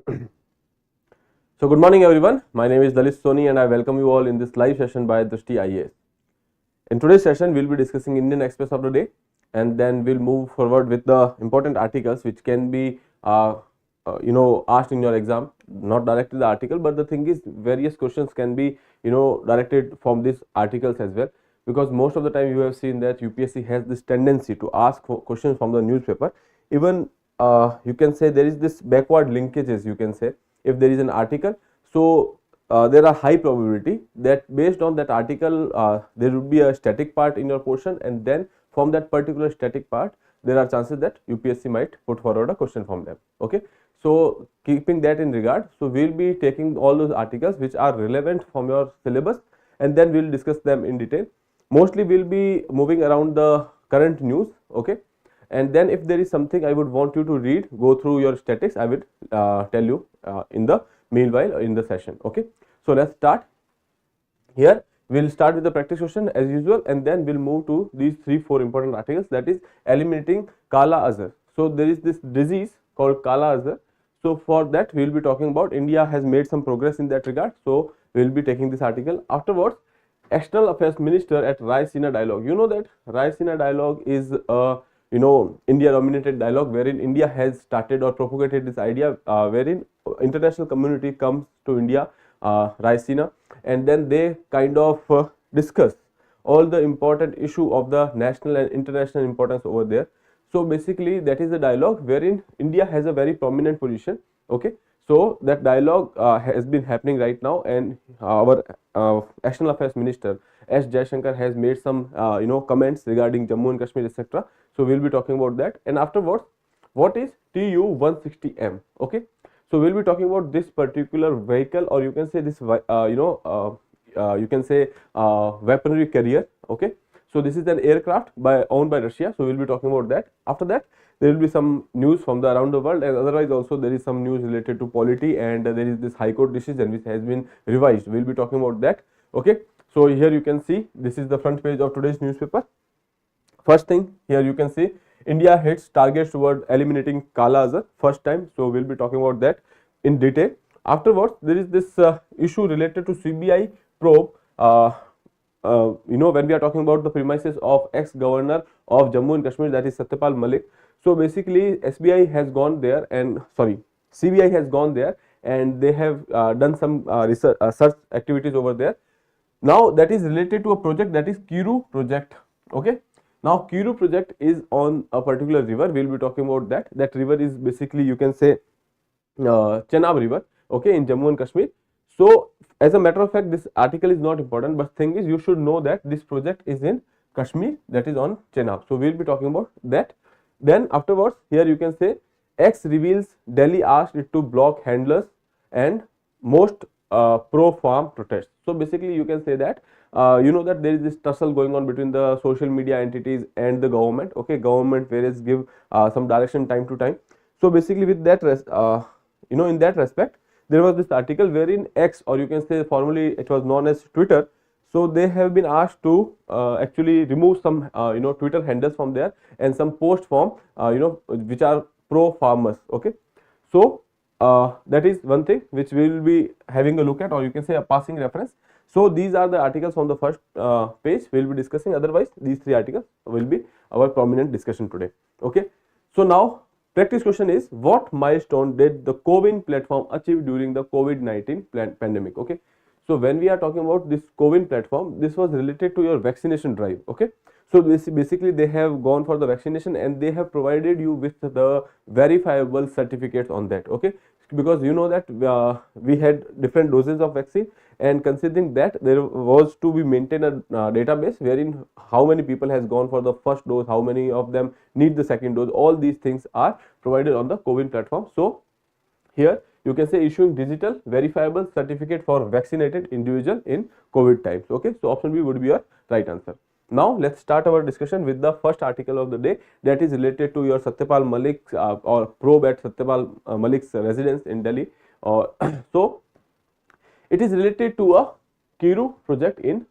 So good morning everyone, my name is Lalit Soni and I welcome you all in this live session by Drishti IAS. In today's session, we will be discussing Indian Express of the day and then we'll move forward with the important articles which can be asked in your exam, not directly the article, but the thing is various questions can be directed from these articles as well, because most of the time you have seen that UPSC has this tendency to ask questions from the newspaper. Even you can say there is this backward linkages, you can say, if there is an article, so there are high probability that based on that article there would be a static part in your portion, and then from that particular static part there are chances that UPSC might put forward a question from them. Okay, so keeping that in regard, so we will be taking all those articles which are relevant from your syllabus and then we will discuss them in detail. Mostly we will be moving around the current news. Okay, and then if there is something I would want you to read, go through your statics, I will tell you in the meanwhile in the session. Okay, so let's start. Here we will start with the practice question as usual, and then we'll move to these 3-4 important articles, that is eliminating Kala Azar. So there is this disease called Kala Azar. So for that we will be talking about, India has made some progress in that regard, so we will be taking this article. Afterwards, External Affairs Minister at Raisina Dialogue. You know that Raisina Dialogue is a India dominated dialogue wherein India has started or propagated this idea wherein international community comes to India, Raisina, and then they kind of discuss all the important issue of the national and international importance over there. So basically that is a dialogue wherein India has a very prominent position. Okay, so that dialogue has been happening right now, and our External Affairs Minister S. Jaishankar has made some comments regarding Jammu and Kashmir, etc. So we will be talking about that. And afterwards, what is Tu-160M? Okay, so we will be talking about this particular vehicle, or you can say this you can say weaponry carrier. Okay, so this is an aircraft owned by Russia, so we will be talking about that. After that, there will be some news from the around the world, and otherwise also there is some news related to polity, and there is this High Court decision which has been revised. We will be talking about that. Okay, so here you can see this is the front page of today's newspaper. First thing here you can see, India hits targets toward eliminating Kala Azar first time, so we will be talking about that in detail. Afterwards, there is this issue related to CBI probe. When we are talking about the premises of ex-governor of Jammu and Kashmir, that is Satyapal Malik. So basically SBI has gone there, and CBI has gone there, and they have done some research search activities over there. Now that is related to a project, that is Kiru project. Okay, now Kiru project is on a particular river. We will be talking about that. That river is basically, you can say, Chenab river. Okay, in Jammu and Kashmir. So as a matter of fact, this article is not important, but thing is you should know that this project is in Kashmir, that is on Chenab. So we will be talking about that. Then afterwards, here you can say X reveals Delhi asked it to block handlers and most pro-farm protests. So basically you can say that that there is this tussle going on between the social media entities and the government. Okay, government various give some direction time to time. So basically with that in that respect, there was this article wherein X, or you can say formerly it was known as Twitter, so they have been asked to actually remove some Twitter handles from there and some post from which are pro farmers. Okay, so that is one thing which we will be having a look at, or you can say a passing reference. So these are the articles on the first page we will be discussing. Otherwise these 3 articles will be our prominent discussion today. Okay, so now practice question is, what milestone did the CoWIN platform achieve during the COVID-19 pandemic? Okay, so when we are talking about this CoWIN platform, this was related to your vaccination drive. Okay, so this basically they have gone for the vaccination and they have provided you with the verifiable certificates on that. Okay, because you know that we had different doses of vaccine, and considering that there was to be maintained a database wherein how many people has gone for the first dose, how many of them need the second dose, all these things are provided on the CoWIN platform. So here you can say issuing digital verifiable certificate for vaccinated individual in COVID times. Okay, so option B would be your right answer. Now let's start our discussion with the first article of the day, that is related to your Satyapal Malik or probe at Satyapal Malik's residence in Delhi. So it is related to a Kiru project in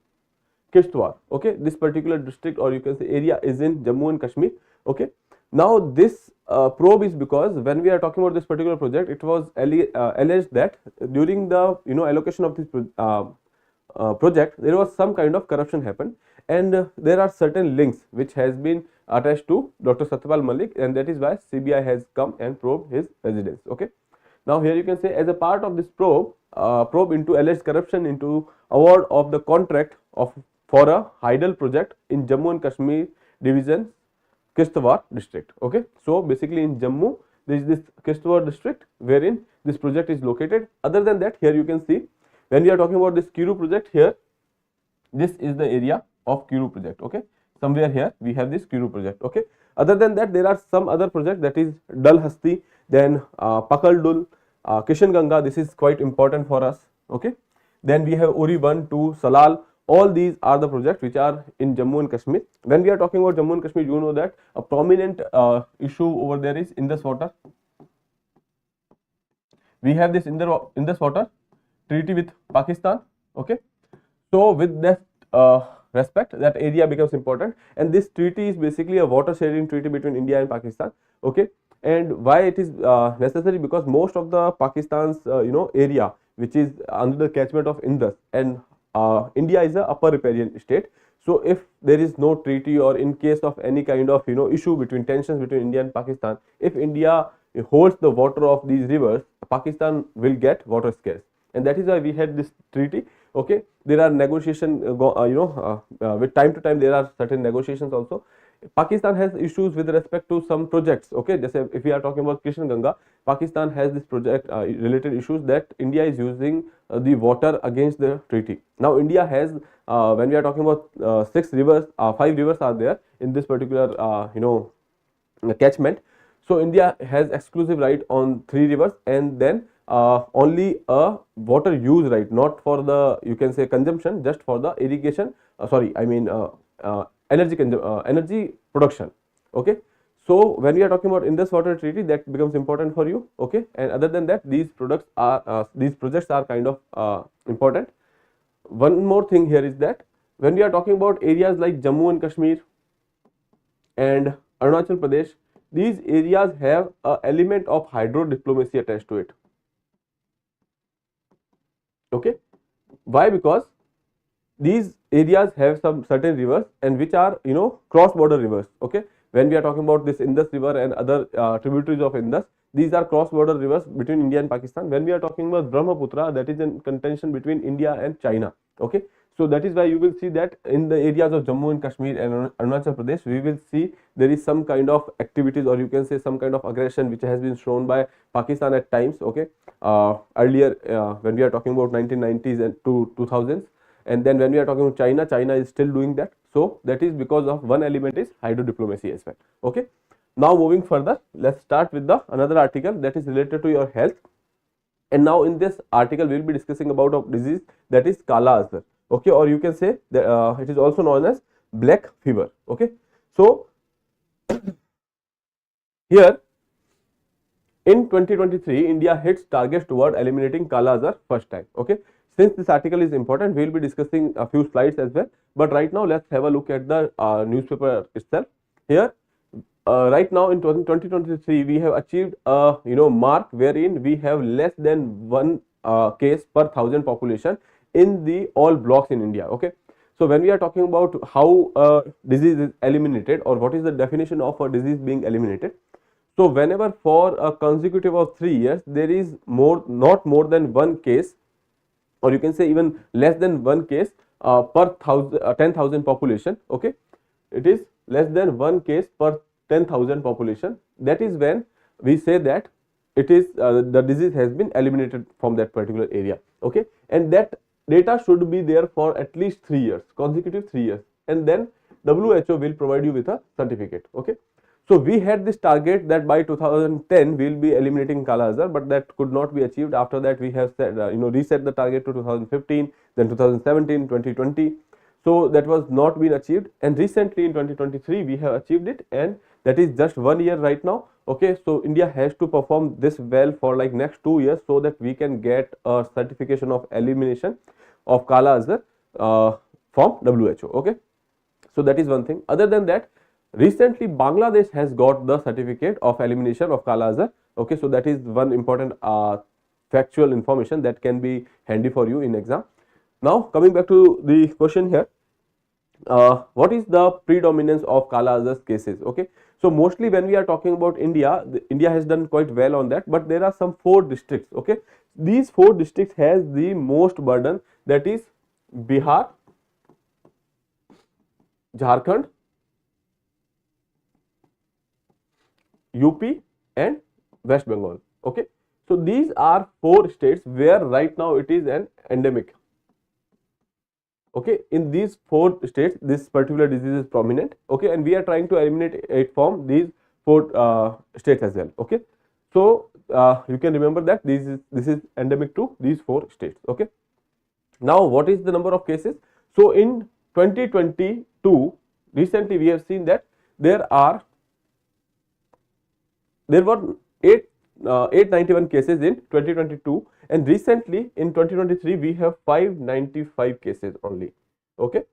Kishtwar. Okay, this particular district, or you can say area, is in Jammu and Kashmir. Okay, Now this probe is because when we are talking about this particular project, it was alleged that during the allocation of this project, there was some kind of corruption happened, and there are certain links which has been attached to Dr. Satyapal Malik, and that is why CBI has come and probed his residence. Okay. Now here you can say, as a part of this probe into alleged corruption into award of the contract of for a hydel project in Jammu and Kashmir division, Kishtwar district. Okay, so basically in Jammu there is this Kishtwar district wherein this project is located. Other than that, here you can see when we are talking about this Kiru project, here this is the area of Kiru project. Okay, somewhere here we have this Kiru project. Okay, other than that, there are some other projects, that is Dal Hasti, then Pakaldul, Kishan Ganga. This is quite important for us. Okay, then we have Uri 1, 2, Salal. All these are the projects which are in Jammu and Kashmir. When we are talking about Jammu and Kashmir, you know that a prominent issue over there is Indus water. We have this Indus water treaty with Pakistan. Okay, so with that respect, that area becomes important, and this treaty is basically a water sharing treaty between India and Pakistan. Okay, and why it is necessary? Because most of the Pakistan's area which is under the catchment of Indus, and India is a upper riparian state. So if there is no treaty, or in case of any kind of issue between tensions between India and Pakistan, if India holds the water of these rivers, Pakistan will get water scarce, and that is why we had this treaty. Okay, there are negotiation with time to time there are certain negotiations also. Pakistan has issues with respect to some projects. Okay, just if we are talking about Kishan Ganga, Pakistan has this project related issues that India is using the water against the treaty. Now India has when we are talking about 6 rivers, 5 rivers are there in this particular catchment. So India has exclusive right on 3 rivers, and then only a water use right, not for the consumption, just for the irrigation. Energy production. Okay, so when we are talking about Indus water treaty, that becomes important for you. Okay, and other than that, these projects are kind of important. One more thing here is that when we are talking about areas like Jammu and Kashmir and Arunachal Pradesh, these areas have an element of hydro diplomacy attached to it. Okay, why? Because these areas have some certain rivers, and which are cross border rivers. Okay, when we are talking about this Indus river and other tributaries of Indus, these are cross border rivers between India and Pakistan. When we are talking about Brahmaputra, that is in contention between India and China. Okay, so that is why you will see that in the areas of Jammu and Kashmir and Arunachal Pradesh, we will see there is some kind of activities, or you can say some kind of aggression which has been shown by Pakistan at times. Okay, earlier when we are talking about 1990s and to 2000s, and then when we are talking about China, China is still doing that. So that is because of one element is hydro diplomacy as well. Okay, now moving further, let's start with the another article that is related to your health. And now in this article we will be discussing about a disease that is Kala Azar. Okay, or you can say that it is also known as black fever. Okay, so here in 2023, India hits targets toward eliminating Kala Azar first time. Okay, since this article is important, we will be discussing a few slides as well. But right now, let's have a look at the newspaper itself. Here, right now in 2023, we have achieved a mark wherein we have less than 1 case per 1,000 population in the all blocks in India. Okay, so when we are talking about how a disease is eliminated, or what is the definition of a disease being eliminated, so whenever for a consecutive of 3 years there is not more than 1 case, or you can say even less than 1 case per 10,000 population. Okay, it is less than 1 case per 10,000 population. That is when we say that it is the disease has been eliminated from that particular area. Okay, and that data should be there for at least 3 years, consecutive 3 years, and then WHO will provide you with a certificate. Okay, so we had this target that by 2010 we will be eliminating Kala Azar, but that could not be achieved. After that, we have said reset the target to 2015, then 2017, 2020. So that was not been achieved, and recently in 2023 we have achieved it, and that is just 1 year right now. Okay, so India has to perform this well for like next 2 years so that we can get a certification of elimination of Kala Azar from WHO. Okay, so that is one thing. Other than that, Recently, Bangladesh has got the certificate of elimination of Kala Azar. Okay, so that is one important factual information that can be handy for you in exam. Now, coming back to the question here, what is the predominance of Kala Azar cases? Okay, so mostly when we are talking about India, India has done quite well on that, but there are some 4 districts. Okay, these 4 districts has the most burden, that is Bihar, Jharkhand, UP and West Bengal. Okay, so these are 4 states where right now it is an endemic. Okay, in these 4 states this particular disease is prominent. Okay, and we are trying to eliminate it from these 4 states as well. Okay, so you can remember that this is endemic to these 4 states. Okay, now what is the number of cases? So in 2022, recently we have seen that there were 891 cases in 2022, and recently in 2023 we have 595 cases only. Okay,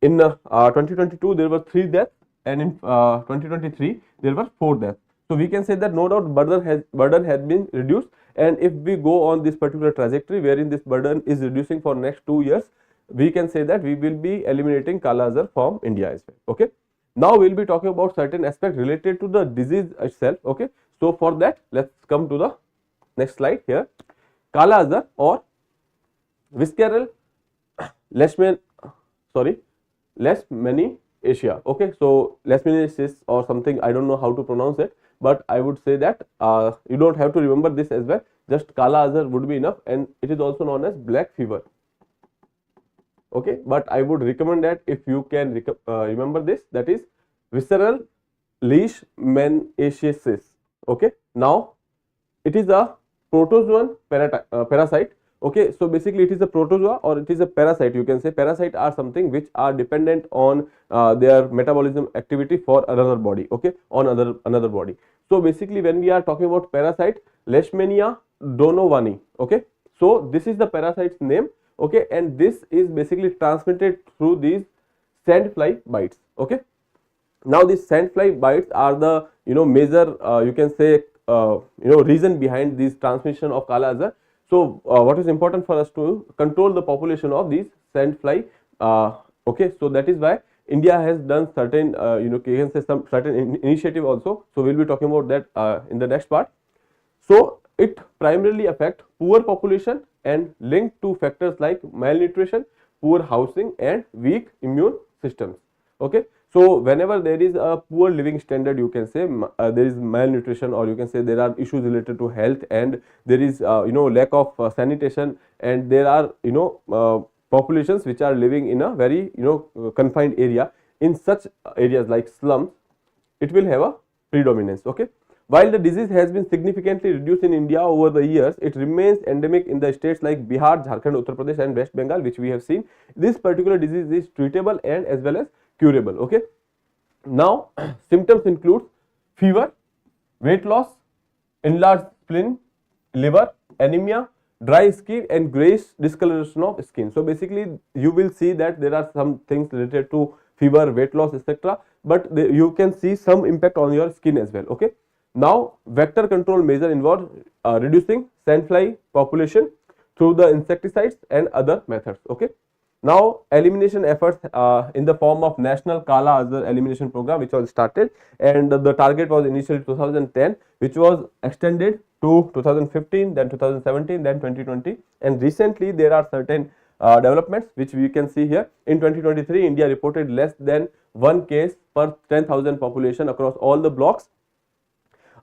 in 2022 there were 3 deaths, and in 2023 there were 4 deaths. So we can say that no doubt burden has been reduced, and if we go on this particular trajectory wherein this burden is reducing for next 2 years, we can say that we will be eliminating Kala Azar from India as well. Okay, now we will be talking about certain aspects related to the disease itself. Okay, so for that let's come to the next slide here. Kala Azar or visceral leishmaniasia. Okay, so leishmaniasis or something, I don't know how to pronounce it, but I would say that you don't have to remember this as well, just Kala Azar would be enough, and it is also known as black fever. Okay, but I would recommend that if you can remember this, that is visceral leishmaniasis. Okay, now it is a protozoan parasite. Okay, so basically it is a protozoa or it is a parasite. You can say parasite are something which are dependent on their metabolism activity for another body. Okay, on another body. So basically when we are talking about parasite, Leishmania donovani. Okay, so this is the parasite's name. Okay, and this is basically transmitted through these sandfly bites. Okay, now these sandfly bites are the major you can say reason behind this transmission of Kala Azar. So what is important for us to control the population of these sandfly. Okay, so that is why India has done certain you can say some certain initiative also. So we will be talking about that in the next part. So it primarily affect poor population and linked to factors like malnutrition, poor housing and weak immune systems. Okay, so whenever there is a poor living standard, you can say there is malnutrition, or you can say there are issues related to health, and there is lack of sanitation, and there are populations which are living in a very confined area. In such areas like slums, it will have a predominance. Okay, while the disease has been significantly reduced in India over the years, it remains endemic in the states like Bihar, Jharkhand, Uttar Pradesh and West Bengal, which we have seen. This particular disease is treatable and as well as curable. Okay, now symptoms include fever, weight loss, enlarged spleen, liver, anemia, dry skin and grayish discoloration of skin. So basically you will see that there are some things related to fever, weight loss, etc., but you can see some impact on your skin as well. Okay, now vector control measure involve reducing sandfly population through the insecticides and other methods. Okay, now elimination efforts in the form of National Kala Azar Elimination Program, which was started, and the target was initially 2010, which was extended to 2015, then 2017, then 2020, and recently there are certain developments which we can see here. In 2023, India reported less than 1 case per 10,000 population across all the blocks,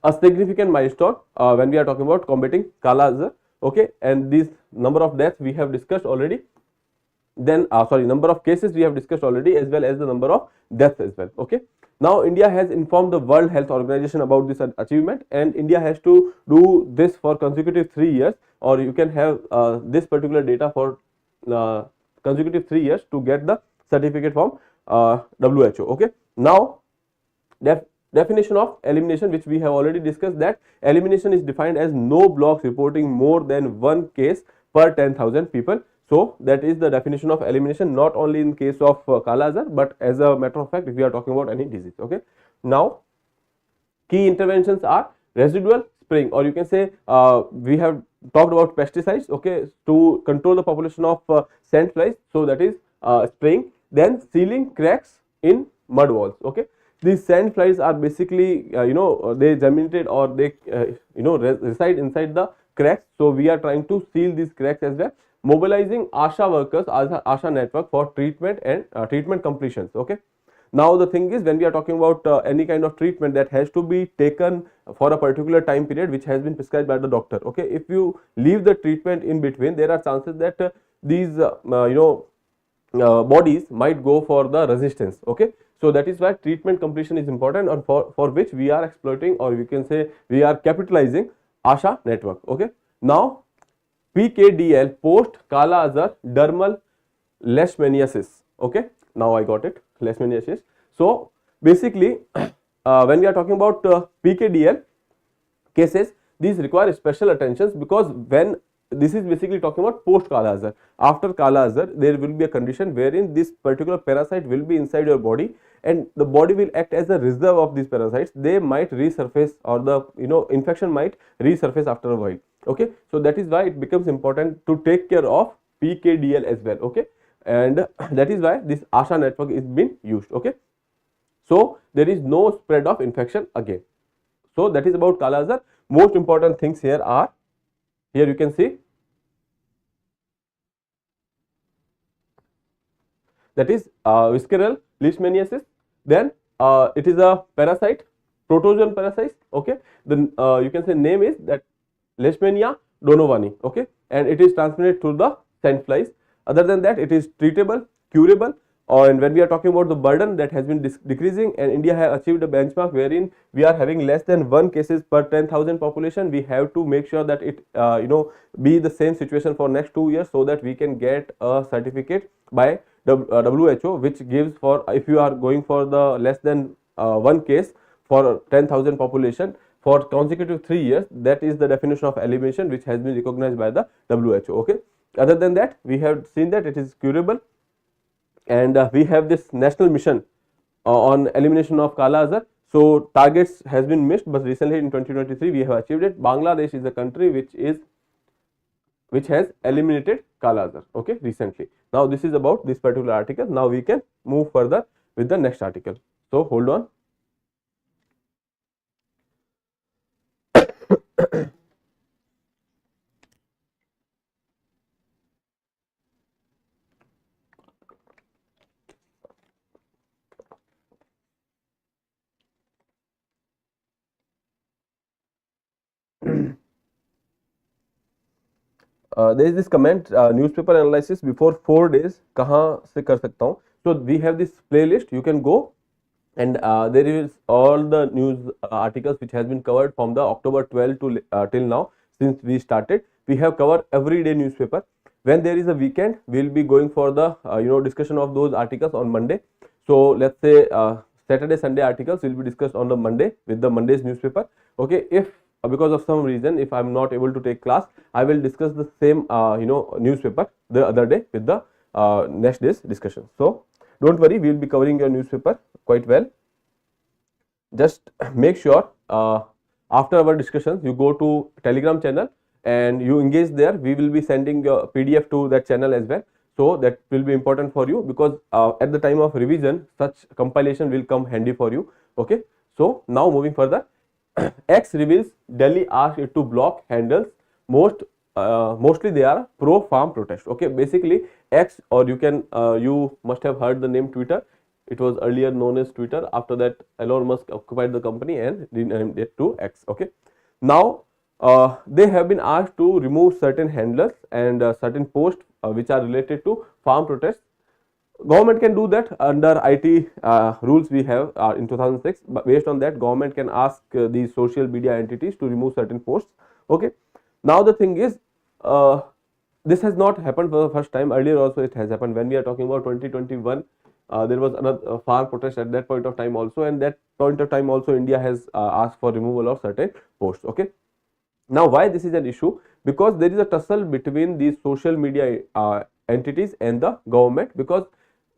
a significant milestone when we are talking about combating Kala Azar. Okay, and this number of deaths we have discussed already. Then number of cases we have discussed already, as well as the number of deaths as well. Okay, now India has informed the World Health Organization about this achievement, and India has to do this for consecutive 3 years, or you can have this particular data for consecutive 3 years to get the certificate from WHO. Okay, now definition of elimination, which we have already discussed, that elimination is defined as no blocks reporting more than 1 case per 10,000 people. So that is the definition of elimination, not only in case of Kala Azar, but as a matter of fact, if we are talking about any disease. Okay. Now, key interventions are residual spraying, or you can say we have talked about pesticides, okay, to control the population of sand flies. So that is spraying. Then sealing cracks in mud walls. Okay, these sand flies are basically they germinated, or they reside inside the cracks. So we are trying to seal these cracks as well. Mobilizing ASHA workers, ASHA network for treatment and treatment completions. Okay. Now the thing is, when we are talking about any kind of treatment, that has to be taken for a particular time period which has been prescribed by the doctor. Okay, if you leave the treatment in between, there are chances that these bodies might go for the resistance. Okay, so that is why treatment completion is important, and for which we are exploiting, or we can say we are capitalizing ASHA network. Okay, now PKDL, post Kala Azar dermal leishmaniasis. Okay, now I got it, leishmaniasis. So basically when we are talking about PKDL cases, these require special attentions, because when this is basically talking about post Kala Azar. After Kala Azar, there will be a condition wherein this particular parasite will be inside your body, and the body will act as a reserve of these parasites. They might resurface, or the infection might resurface after a while. Okay, so that is why it becomes important to take care of PKDL as well. Okay, and that is why this ASHA network is being used. Okay, so there is no spread of infection again. So that is about Kala Azar. Most important things here are, here you can see, that is visceral leishmaniasis. Then it is a parasite, protozoan parasite. Okay, then you can say name is that Leishmania donovani. Okay, and it is transmitted through the sand flies. Other than that, it is treatable, curable. And when we are talking about the burden, that has been decreasing, and India has achieved a benchmark wherein we are having less than 1 cases per 10,000 population. We have to make sure that it be the same situation for next 2 years, so that we can get a certificate by WHO, which gives, for if you are going for the less than 1 case for 10,000 population for consecutive 3 years, that is the definition of elimination which has been recognized by the WHO. Okay. Other than that, we have seen that it is curable, and we have this national mission on elimination of Kala Azar. So targets has been missed, but recently in 2023 we have achieved it. Bangladesh is a country which has eliminated Kala Azar, okay, recently. Now this is about this particular article. Now we can move further with the next article. So hold on. There is this comment, newspaper analysis before 4 days कहाँ से कर सकता हूँ. So we have this playlist, you can go, and there is all the news articles which has been covered from the October 12 to till now. Since we started, we have covered everyday newspaper. When there is a weekend, we will be going for the discussion of those articles on Monday. So let's say Saturday, Sunday articles will be discussed on the Monday with the Monday's newspaper. Okay, if because of some reason, if I am not able to take class, I will discuss the same newspaper the other day with the next day's discussion. So don't worry, we will be covering your newspaper quite well. Just make sure after our discussions you go to Telegram channel and you engage there. We will be sending your PDF to that channel as well. So that will be important for you, because at the time of revision, such compilation will come handy for you. Okay. So now moving further, X reveals Delhi asked it to block handles. Mostly they are pro farm protest. Okay, basically X, or you can you must have heard the name Twitter. It was earlier known as Twitter. After that, Elon Musk occupied the company and renamed it to X. Okay, now they have been asked to remove certain handlers and certain posts which are related to farm protests. Government can do that under IT rules we have in 2006. But based on that, government can ask these social media entities to remove certain posts. Okay. Now the thing is, this has not happened for the first time. Earlier also it has happened. When we are talking about 2021, there was another farm protest at that point of time also, and that point of time also India has asked for removal of certain posts. Okay. Now why this is an issue? Because there is a tussle between these social media entities and the government, because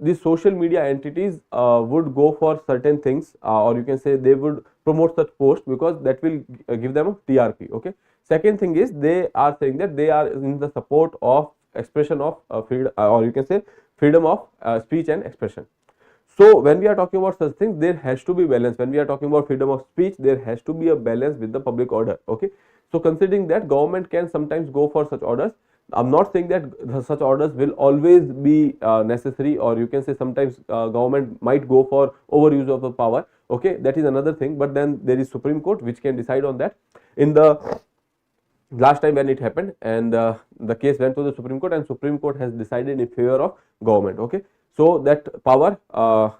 the social media entities would go for certain things, or you can say they would promote such posts because that will give them a TRP. Okay. Second thing is they are saying that they are in the support of expression of freedom, or you can say freedom of speech and expression. So when we are talking about such things, there has to be balance. When we are talking about freedom of speech, there has to be a balance with the public order. Okay. So considering that, government can sometimes go for such orders. I'm not saying that such orders will always be necessary, or you can say sometimes government might go for overuse of the power. Okay, that is another thing. But then there is Supreme Court which can decide on that. In the last time when it happened, and the case went to the Supreme Court, and Supreme Court has decided in favor of government. Okay, so that power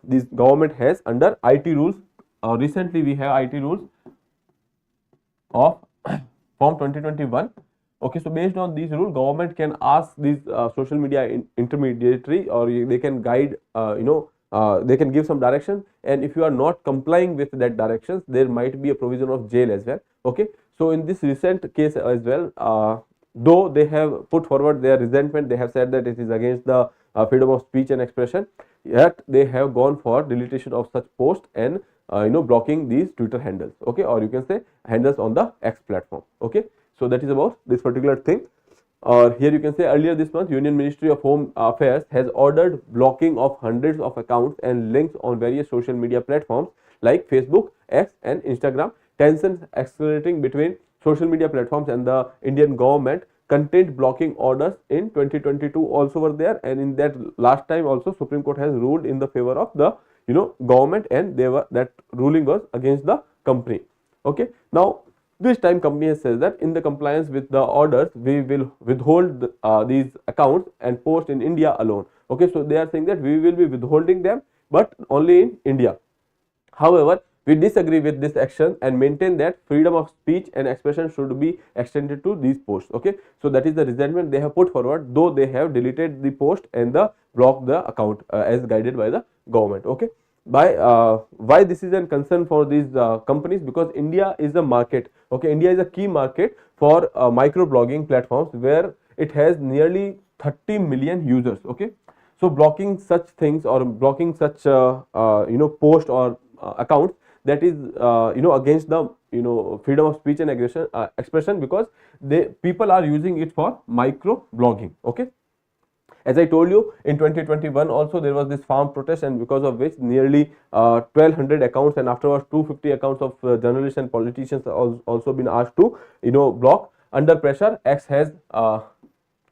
this government has under IT rules. Recently we have IT rules of form 2021. Okay, so based on these rules, government can ask these social media intermediary, or they can guide, they can give some direction, and if you are not complying with that directions, there might be a provision of jail as well. Okay, so in this recent case as well, though they have put forward their resentment, they have said that it is against the freedom of speech and expression, yet they have gone for deletion of such posts and blocking these Twitter handles. Okay, or you can say handles on the X platform. Okay, so that is about this particular thing. Or here you can say earlier this month, Union Ministry of Home Affairs has ordered blocking of hundreds of accounts and links on various social media platforms like Facebook, X and Instagram. Tensions escalating between social media platforms and the Indian government. Content blocking orders in 2022 also were there, and in that last time also Supreme Court has ruled in the favor of the government, and that ruling was against the company. Okay, now this time company has said that in the compliance with the orders, we will withhold these accounts and post in India alone. Okay, so they are saying that we will be withholding them, but only in India. However, we disagree with this action and maintain that freedom of speech and expression should be extended to these posts. Okay, so that is the resentment they have put forward, though they have deleted the post and blocked the account as guided by the government. Okay, why this is a concern for these companies? Because India is a market. Okay, India is a key market for micro blogging platforms, where it has nearly 30 million users. Okay, so blocking such things or blocking such post or accounts, that is against the freedom of speech and expression, because people are using it for micro blogging. Okay, as I told you, in 2021 also there was this farm protest, and because of which nearly 1200 accounts and afterwards 250 accounts of journalists and politicians also been asked to block. Under pressure, X has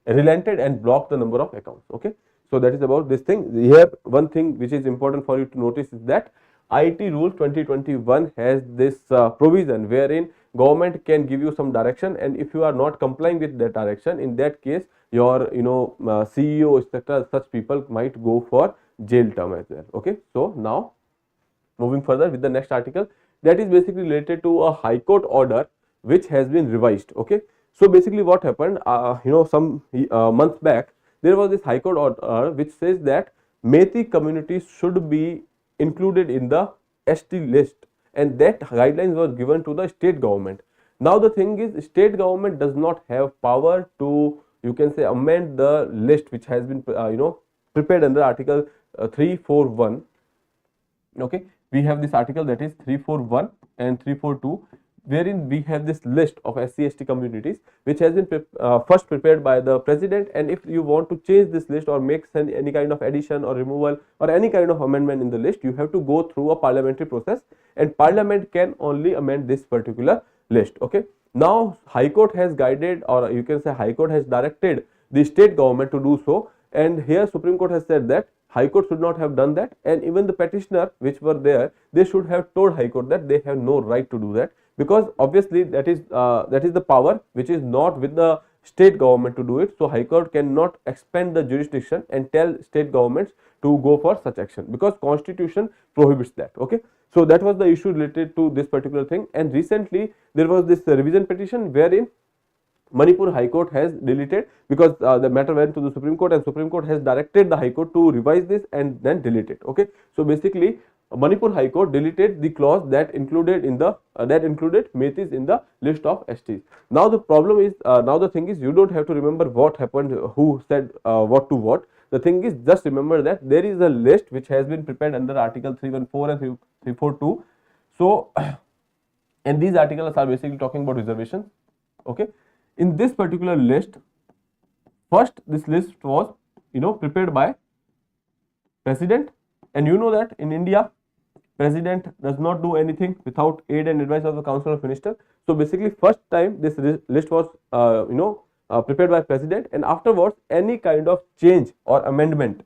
relented and blocked the number of accounts. Okay, so that is about this thing. Here one thing which is important for you to notice is that IT rule 2021 has this provision wherein government can give you some direction, and if you are not complying with that direction, in that case your CEO etc., such people might go for jail term as well. Okay, so now moving further with the next article, that is basically related to a High Court order which has been revised. Okay, so basically what happened, some months back, there was this High Court order which says that Methi communities should be included in the ST list, and that guidelines was given to the state government. Now the thing is, state government does not have power to, you can say, amend the list which has been prepared under article 341. Okay, we have this article, that is 341 and 342, wherein we have this list of SC/ST communities which has been first prepared by the president, and if you want to change this list or make any kind of addition or removal or any kind of amendment in the list, you have to go through a parliamentary process, and parliament can only amend this particular list. Okay, now High Court has guided, or you can say High Court has directed the state government to do so, and here Supreme Court has said that High Court should not have done that, and even the petitioner which were there, they should have told High Court that they have no right to do that, because obviously that is the power which is not with the state government to do it. So High Court cannot expand the jurisdiction and tell state governments to go for such action, because constitution prohibits that. Okay, so that was the issue related to this particular thing, and recently there was this revision petition wherein Manipur High Court has deleted, because the matter went to the Supreme Court, and Supreme Court has directed the High Court to revise this and then delete it. Okay, so basically Manipur High Court deleted the clause that included Meiteis in the list of STs. Now the problem is, now the thing is, you don't have to remember what happened, who said what to what. The thing is, just remember that there is a list which has been prepared under Article 314 and 342. So, and these articles are basically talking about reservations. Okay, in this particular list, first this list was prepared by President, and you know that in India, President does not do anything without aid and advice of the Council of Ministers. So basically, first time this list was prepared by President, and afterwards any kind of change or amendment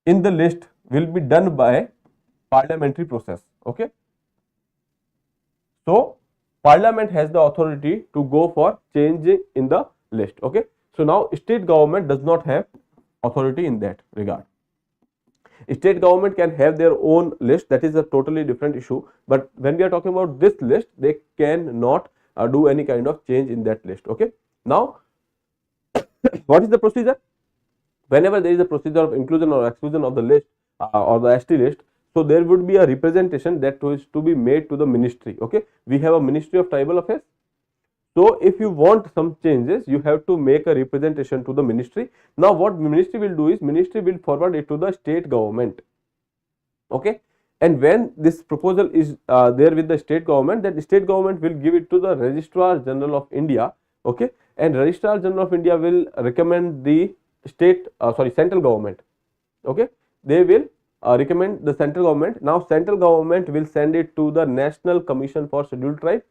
in the list will be done by parliamentary process. Okay, so Parliament has the authority to go for change in the list. Okay, so now state government does not have authority in that regard. State government can have their own list, that is a totally different issue, but when we are talking about this list, they cannot do any kind of change in that list. Okay, now what is the procedure? Whenever there is a procedure of inclusion or exclusion of the list or the ST list, so there would be a representation that is to be made to the ministry. Okay, we have a Ministry of Tribal Affairs. So if you want some changes, you have to make a representation to the ministry. Now what ministry will do is, ministry will forward it to the state government. Okay, and when this proposal is there with the state government, that state government will give it to the Registrar General of India. Okay, and Registrar General of India will recommend the central government. Okay, they will recommend the central government. Now central government will send it to the National Commission for Scheduled Tribe.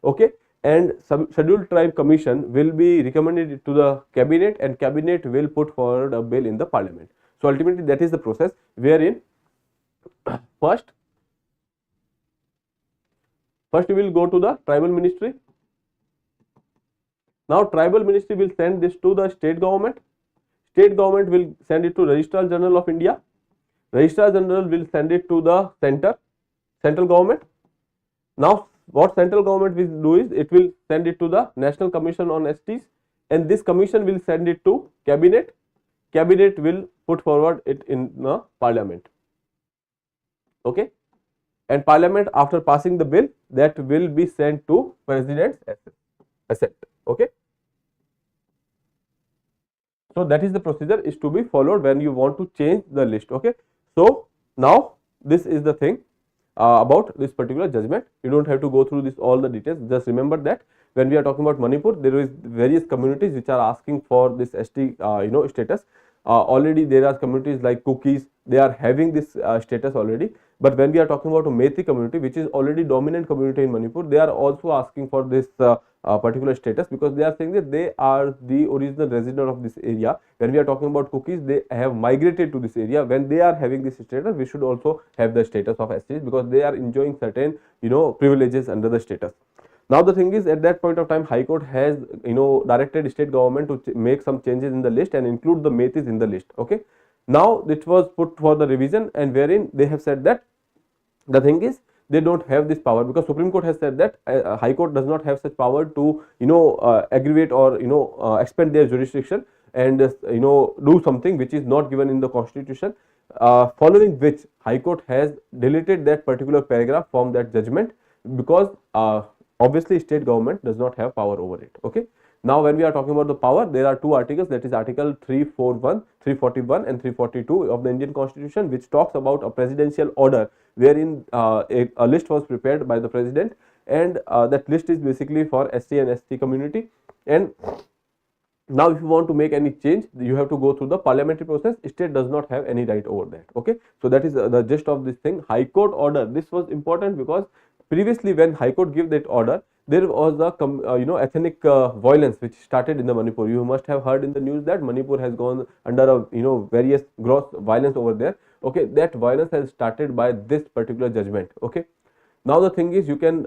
Okay, and Scheduled Tribe Commission will be recommended it to the cabinet, and cabinet will put forward a bill in the parliament. So ultimately that is the process, wherein first we will go to the tribal ministry. Now tribal ministry will send this to the state government. State government will send it to Registrar General of India. Registrar General will send it to the central government. Now what central government will do is, it will send it to the National Commission on STs, and this commission will send it to cabinet. Cabinet will put forward it in the parliament. Okay, and parliament, after passing the bill, that will be sent to president's assent. Okay, so that is the procedure is to be followed when you want to change the list. Okay, so now this is the thing about this particular judgment. You don't have to go through this all the details. Just remember that when we are talking about Manipur, there is various communities which are asking for this ST status. Already there are communities like Cookies, they are having this status already. But when we are talking about a Meitei community, which is already dominant community in Manipur, they are also asking for this particular status, because they are saying that they are the original resident of this area. When we are talking about Cookies, they have migrated to this area. When they are having this status, we should also have the status of STs, because they are enjoying certain privileges under the status. Now the thing is, at that point of time, High Court has directed state government to make some changes in the list and include the Meiteis in the list. Okay, now it was put for the revision, and wherein they have said that the thing is, they don't have this power, because Supreme Court has said that High Court does not have such power to aggravate or expand their jurisdiction and do something which is not given in the constitution, following which High Court has deleted that particular paragraph from that judgment, because obviously state government does not have power over it. Okay, now when we are talking about the power, there are two articles, that is Article 341, 341 and 342 of the Indian Constitution, which talks about a presidential order wherein a list was prepared by the president, and that list is basically for ST and ST community. And now if you want to make any change, you have to go through the parliamentary process. State does not have any right over that. Okay, so that is the gist of this thing. High Court order, this was important because previously when High Court gave that order, there was a ethnic violence which started in the Manipur. You must have heard in the news that Manipur has gone under a various gross violence over there. Okay, that violence has started by this particular judgment. Okay, now the thing is, you can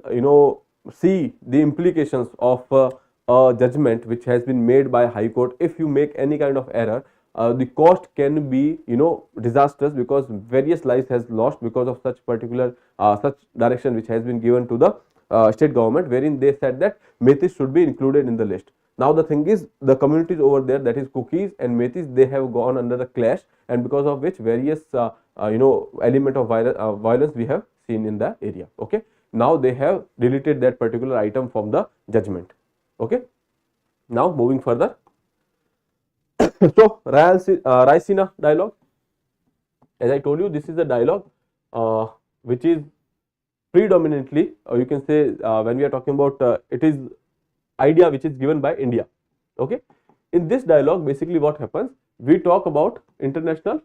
see the implications of a judgment which has been made by High Court. If you make any kind of error, the cost can be disastrous, because various lives has lost because of such particular such direction which has been given to the state government, wherein they said that Meiteis should be included in the list. Now the thing is, the communities over there, that is Kukis and Metis, they have gone under a clash, and because of which various element of violence we have seen in the area. Okay, now they have deleted that particular item from the judgment. Okay, now moving further. So Raisina dialogue, as I told you, this is a dialogue which is predominantly, you can say, when we are talking about, it is idea which is given by India. Okay, in this dialogue, basically what happens, we talk about international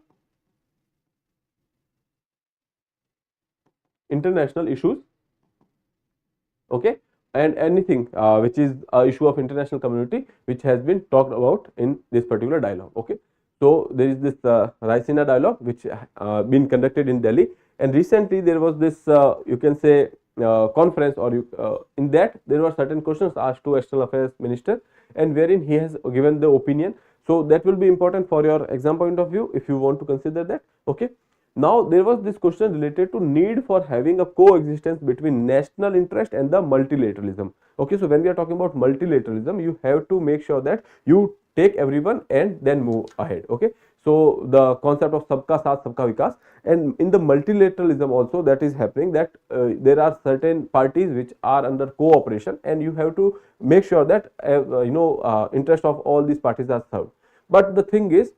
issues. Okay, and anything which is a issue of international community which has been talked about in this particular dialogue. Okay, so there is this Raisina dialogue which been conducted in Delhi, and recently there was this you can say conference, or in that there were certain questions asked to External Affairs Minister, and wherein he has given the opinion. So that will be important for your exam point of view if you want to consider that. Okay, now there was this question related to need for having a coexistence between national interest and the multilateralism. Okay, so when we are talking about multilateralism, you have to make sure that you take everyone and then move ahead. Okay, so the concept of sabka saath sabka vikas, and in the multilateralism also that is happening, that there are certain parties which are under cooperation, and you have to make sure that interest of all these parties are served. But the thing is,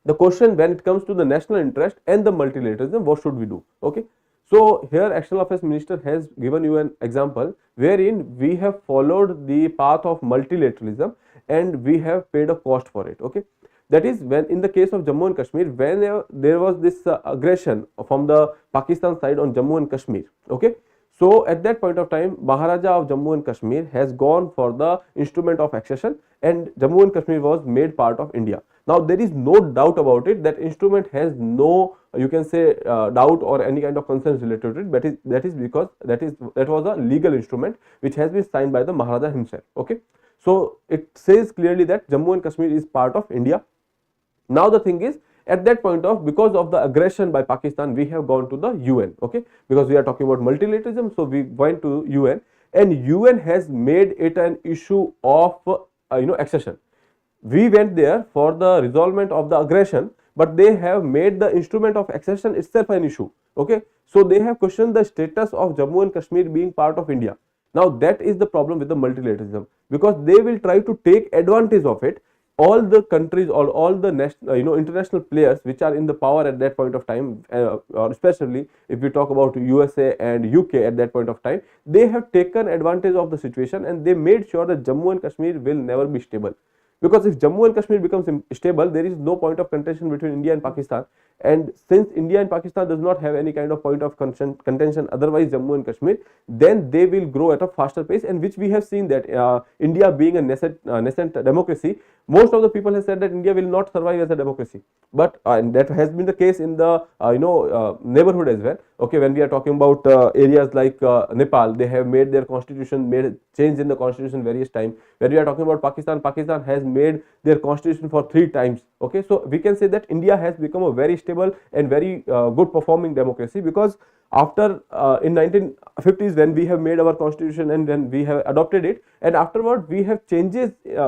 the question when it comes to the national interest and the multilateralism, what should we do? Okay, so here External Affairs Minister has given you an example wherein we have followed the path of multilateralism and we have paid a cost for it. Okay, that is when in the case of Jammu and Kashmir, when there was this aggression from the Pakistan side on Jammu and Kashmir. Okay, so at that point of time, Maharaja of Jammu and Kashmir has gone for the instrument of accession, and Jammu and Kashmir was made part of India. Now there is no doubt about it that instrument has no, you can say, doubt or any kind of concerns related to it, but that is because that was a legal instrument which has been signed by the Maharaja himself. Okay, so it says clearly that Jammu and Kashmir is part of India. Now the thing is, at that point of, because of the aggression by Pakistan, we have gone to the UN. Okay, because we are talking about multilateralism, so we went to UN, and UN has made it an issue of accession. We went there for the resolvement of the aggression, but they have made the instrument of accession itself an issue. Okay, so they have questioned the status of Jammu and Kashmir being part of India. Now that is the problem with the multilateralism, because they will try to take advantage of it. All the countries or all the national, international players which are in the power at that point of time, or especially if we talk about USA and UK at that point of time, they have taken advantage of the situation and they made sure that Jammu and Kashmir will never be stable. Because if Jammu and Kashmir becomes stable, there is no point of contention between India and Pakistan, and since India and Pakistan does not have any kind of point of contention otherwise Jammu and Kashmir, then they will grow at a faster pace, and which we have seen that India being a nascent democracy, most of the people have said that India will not survive as a democracy, but and that has been the case in the neighborhood as well. Okay, when we are talking about areas like Nepal, they have made their constitution, made change in the constitution various times. When we are talking about Pakistan, Pakistan has made their constitution for 3 times. Okay, so we can say that India has become a very stable and very good performing democracy, because after in 1950s when we have made our constitution and then we have adopted it, and afterward we have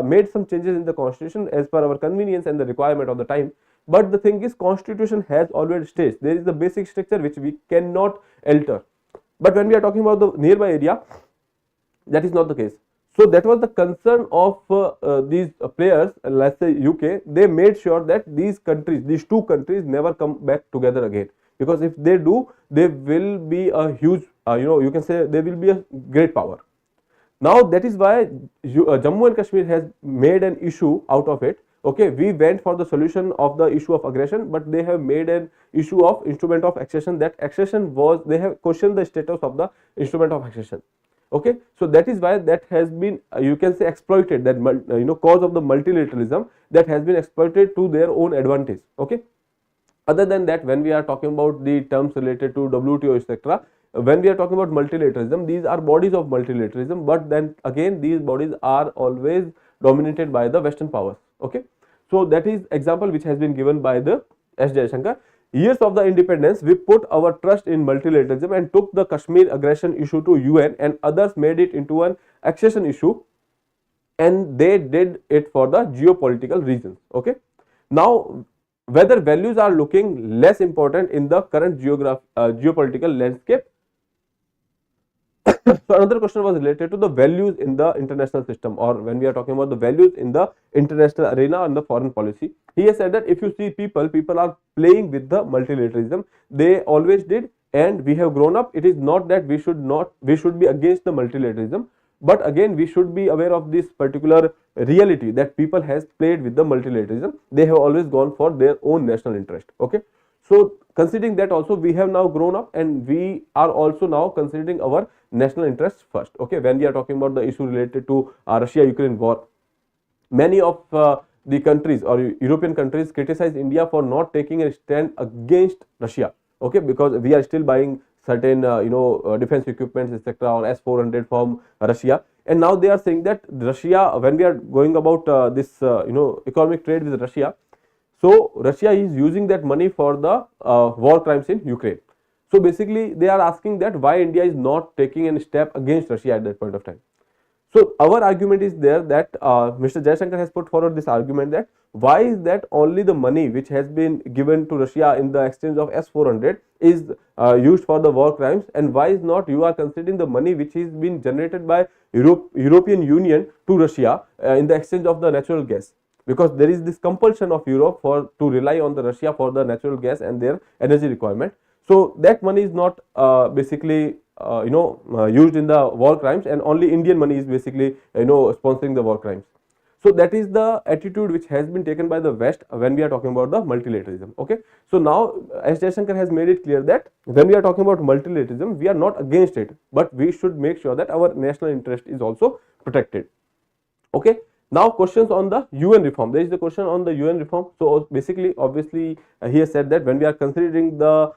made some changes in the constitution as per our convenience and the requirement of the time. But the thing is, constitution has always stayed. There is the basic structure which we cannot alter. But when we are talking about the nearby area, that is not the case. So that was the concern of these players, let's say UK. They made sure that these two countries never come back together again, because if they do, they will be a huge, you can say they will be a great power. Now that is why Jammu and Kashmir has made an issue out of it. Okay, we went for the solution of the issue of aggression, but they have made an issue of instrument of accession. That accession was, they have questioned the status of the instrument of accession. Okay, so that is why that has been you can say exploited, that cause of the multilateralism, that has been exploited to their own advantage. Okay, other than that, when we are talking about the terms related to WTO etc., when we are talking about multilateralism, these are bodies of multilateralism, but then again these bodies are always dominated by the Western powers. Okay, so that is example which has been given by the S. Jaishankar. Years of the independence, we put our trust in multilateralism and took the Kashmir aggression issue to UN, and others made it into an accession issue. and they did it for the geopolitical reasons. Okay, now whether values are looking less important in the current geopolitical landscape. So another question was related to the values in the international system, or when we are talking about the values in the international arena and the foreign policy. He has said that if you see people are playing with the multilateralism. They always did, and we have grown up. It is not that we should be against the multilateralism, but again we should be aware of this particular reality that people has played with the multilateralism. They have always gone for their own national interest. Okay, so considering that, also we have now grown up and we are also now considering our national interests first. Okay, when we are talking about the issue related to Russia Ukraine war, many of the countries or European countries criticize India for not taking a stand against Russia. Okay, because we are still buying certain defense equipments, etc., or S-400 from Russia, and now they are saying that Russia, when we are going about this economic trade with Russia, so Russia is using that money for the war crimes in Ukraine. So basically they are asking that why India is not taking any step against Russia at that point of time. So our argument is there that Mr. Jaishankar has put forward this argument that why is that only the money which has been given to Russia in the exchange of S-400 is used for the war crimes, and why is not you are considering the money which is being generated by European Union to Russia in the exchange of the natural gas, because there is this compulsion of Europe to rely on the Russia for the natural gas and their energy requirement. So that money is not basically used in the war crimes, and only Indian money is basically sponsoring the war crimes. So that is the attitude which has been taken by the West when we are talking about the multilateralism. Okay, so now S. Jaishankar has made it clear that when we are talking about multilateralism, we are not against it, but we should make sure that our national interest is also protected. Okay, now questions on the UN reform. There is the question on the UN reform. So basically, obviously, he has said that when we are considering the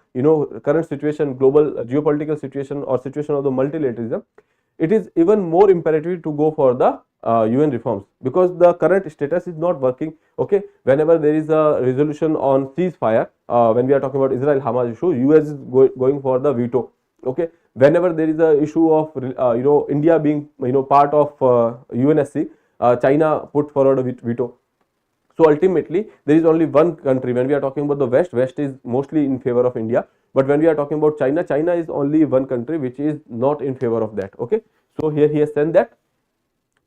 current situation, global geopolitical situation or situation of the multilateralism, it is even more imperative to go for the UN reforms, because the current status is not working. Okay, whenever there is a resolution on ceasefire, when we are talking about Israel-Hamas issue, US is going for the veto. Okay, whenever there is a issue of India being part of UNSC, China put forward a veto. So ultimately there is only one country. When we are talking about the West is mostly in favor of India, but when we are talking about China is only one country which is not in favor of that. Okay, so here he has said that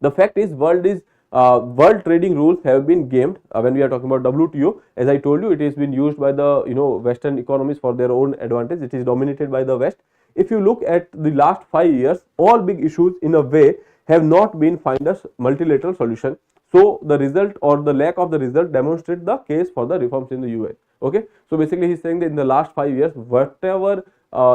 the fact is world trading rules have been gamed. When we are talking about WTO, as I told you, it has been used by the Western economies for their own advantage. It is dominated by the West. If you look at the last 5 years, all big issues in a way have not been find a multilateral solution. So the result or the lack of the result demonstrate the case for the reforms in the UN. Okay, so basically he's saying that in the last 5 years, whatever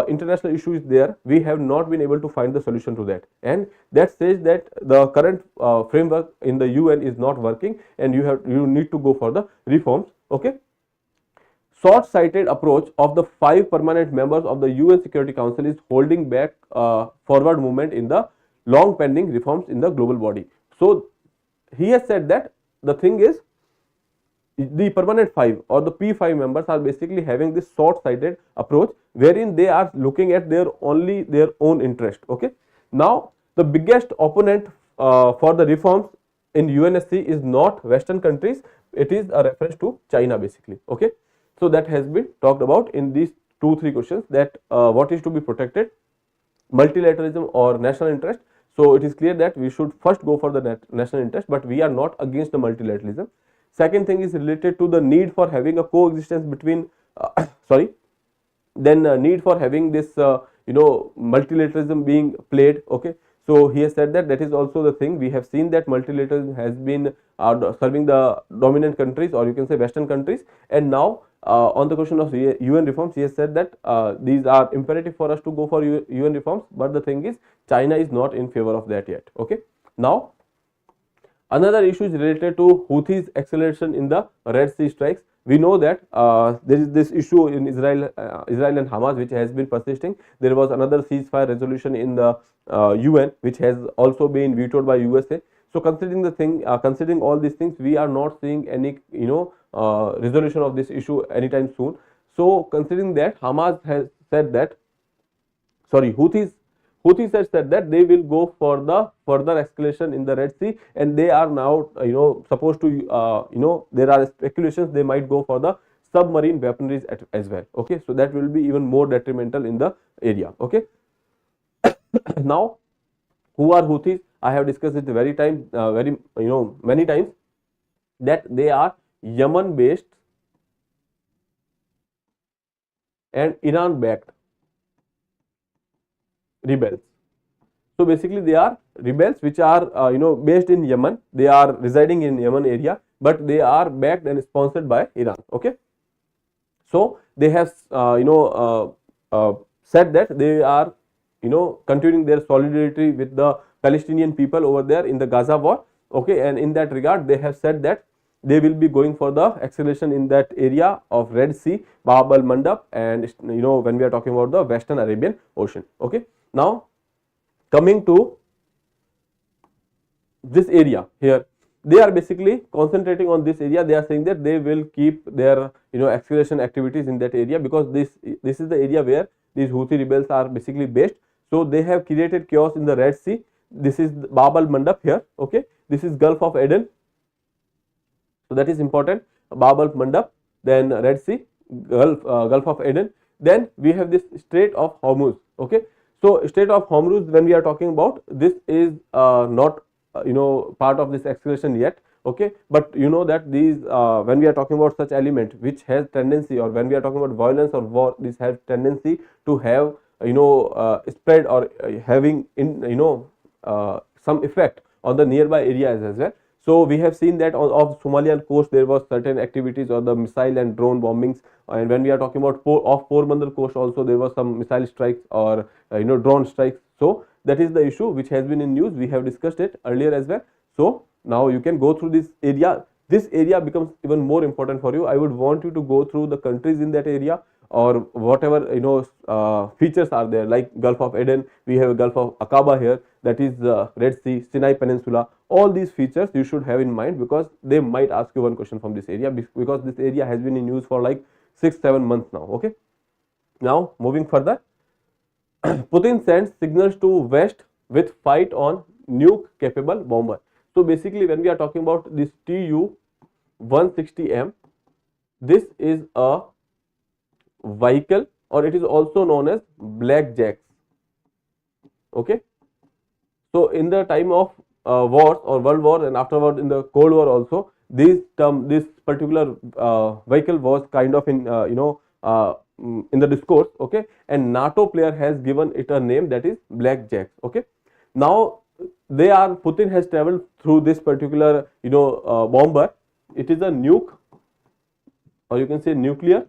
international issue is there, we have not been able to find the solution to that, and that says that the current framework in the UN is not working, and you need to go for the reforms. Okay, short-sighted approach of the 5 permanent members of the UN Security Council is holding back forward movement in the long pending reforms in the global body. So he has said that the thing is, the permanent 5 or the P5 members are basically having this short-sighted approach, wherein they are looking at their own interest. Okay, now the biggest opponent for the reforms in UNSC is not Western countries, it is a reference to China basically. Okay, so that has been talked about in these 2-3 questions, that what is to be protected, multilateralism or national interest. So it is clear that we should first go for the national interest, but we are not against the multilateralism. Second thing is related to the need for having a coexistence between need for having this multilateralism being played. Okay, so he has said that that is also the thing. We have seen that multilateralism has been serving the dominant countries, or you can say Western countries, and now on the question of UN reforms, he has said that these are imperative for us to go for UN reforms, but the thing is China is not in favor of that yet. Okay, now another issue is related to Houthis acceleration in the Red Sea strikes. We know that there is this issue in Israel and Hamas which has been persisting. There was another ceasefire resolution in the UN which has also been vetoed by USA. So considering the thing, considering all these things, we are not seeing any resolution of this issue anytime soon. So considering that, Hamas has said that, Houthis Houthis has said that they will go for the further escalation in the Red Sea, and they are now supposed to there are speculations they might go for the submarine weaponries as well. Okay, so that will be even more detrimental in the area. Okay. Now, who are Houthis? I have discussed it very many times, that they are Yemen based and Iran backed rebels. So basically they are rebels which are based in Yemen. They are residing in Yemen area, but they are backed and sponsored by Iran. Okay. So they have said that they are continuing their solidarity with the Palestinian people over there in the Gaza war. Okay, and in that regard they have said that they will be going for the acceleration in that area of Red Sea, Bab al Mandab, and when we are talking about the Western Arabian Ocean. Okay. Now coming to this area here, they are basically concentrating on this area. They are saying that they will keep their acceleration activities in that area, because this is the area where these Houthi rebels are basically based. So they have created chaos in the Red Sea. This is Bab al Mandab here. Okay, this is Gulf of Aden. So that is important. Bab al Mandab, then Red Sea, Gulf of Aden. Then we have this Strait of Hormuz. Okay, so Strait of Hormuz, when we are talking about, this is not part of this acceleration yet. Okay, but you know that these when we are talking about such element which has tendency, or when we are talking about violence or war, this has tendency to have spread or having some effect on the nearby areas as well. So we have seen that on of Somalian coast there was certain activities or the missile and drone bombings, and when we are talking about off Porbandar coast also there was some missile strikes or drone strikes. So that is the issue which has been in news. We have discussed it earlier as well. So now you can go through this area. This area becomes even more important for you. I would want you to go through the countries in that area, or whatever features are there, like Gulf of Aden, we have Gulf of Aqaba here, that is Red Sea, Sinai Peninsula. All these features you should have in mind, because they might ask you one question from this area, because this area has been in use for like 6-7 months now. Okay. Now moving further, Putin sends signals to West with fight on nuke capable bomber. So basically when we are talking about this Tu-160M, this is a vehicle, or it is also known as blackjacks. Okay. So in the time of wars or world war, and afterward in the Cold War also, this particular vehicle was kind of in in the discourse. Okay, and NATO player has given it a name, that is blackjacks. Okay. Now Putin has traveled through this particular bomber. It is a nuke, or you can say nuclear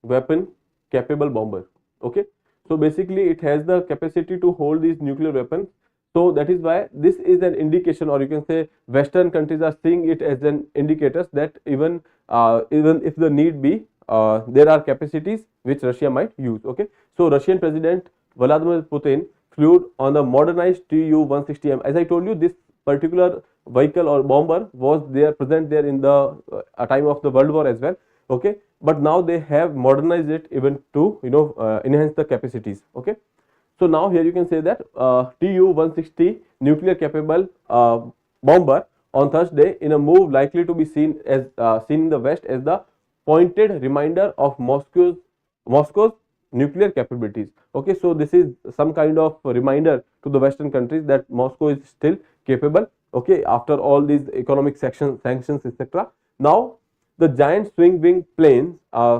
weapon capable bomber. Okay. So basically it has the capacity to hold these nuclear weapons. So that is why this is an indication, or you can say Western countries are seeing it as an indicators that even if the need be, there are capacities which Russia might use. Okay. So Russian President Vladimir Putin flew on the modernized Tu-160M. As I told you, this particular vehicle or bomber was present there in the time of the World War as well. Okay, but now they have modernized it even to enhance the capacities. Okay, so now here you can say that Tu-160 nuclear capable bomber on Thursday, in a move likely to be seen in the West as the pointed reminder of Moscow's nuclear capabilities. Okay, so this is some kind of reminder to the Western countries that Moscow is still capable. Okay, after all these economic sanctions etc. Now the giant swing wing planes,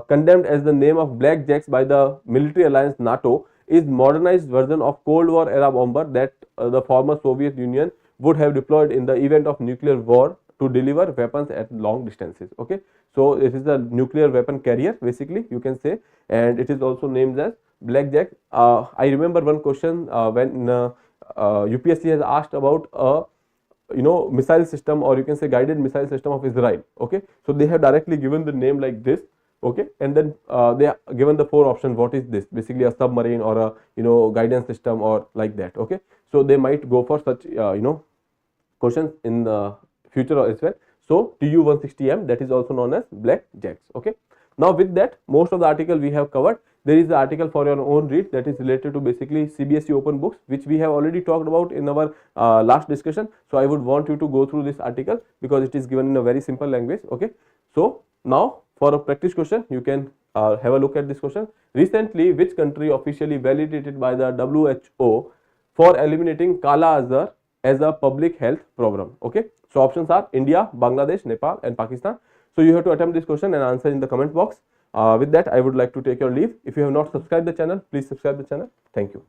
condemned as the name of blackjacks by the military alliance NATO, is modernized version of Cold War era bomber that the former Soviet Union would have deployed in the event of nuclear war to deliver weapons at long distances. Okay, so it is a nuclear weapon carrier basically, you can say, and it is also named as blackjack. I remember one question when UPSC has asked about missile system, or you can say guided missile system of Israel. Okay, so they have directly given the name like this. Okay, and then they are given the 4 options. What is this? Basically a submarine or a guidance system or like that. Okay, so they might go for such questions in the future as well. So Tu-160M, that is also known as blackjacks. Okay, now with that most of the article we have covered. there is the article for your own read that is related to basically CBSE open books, which we have already talked about in our last discussion. So I would want you to go through this article because it is given in a very simple language. Okay, so now for a practice question, you can have a look at this question. Recently, which country officially validated by the WHO for eliminating Kala Azar as a public health problem? Okay, so options are India, Bangladesh, Nepal and Pakistan. So you have to attempt this question and answer in the comment box. With that, I would like to take your leave. If you have not subscribed the channel, please subscribe the channel. Thank you.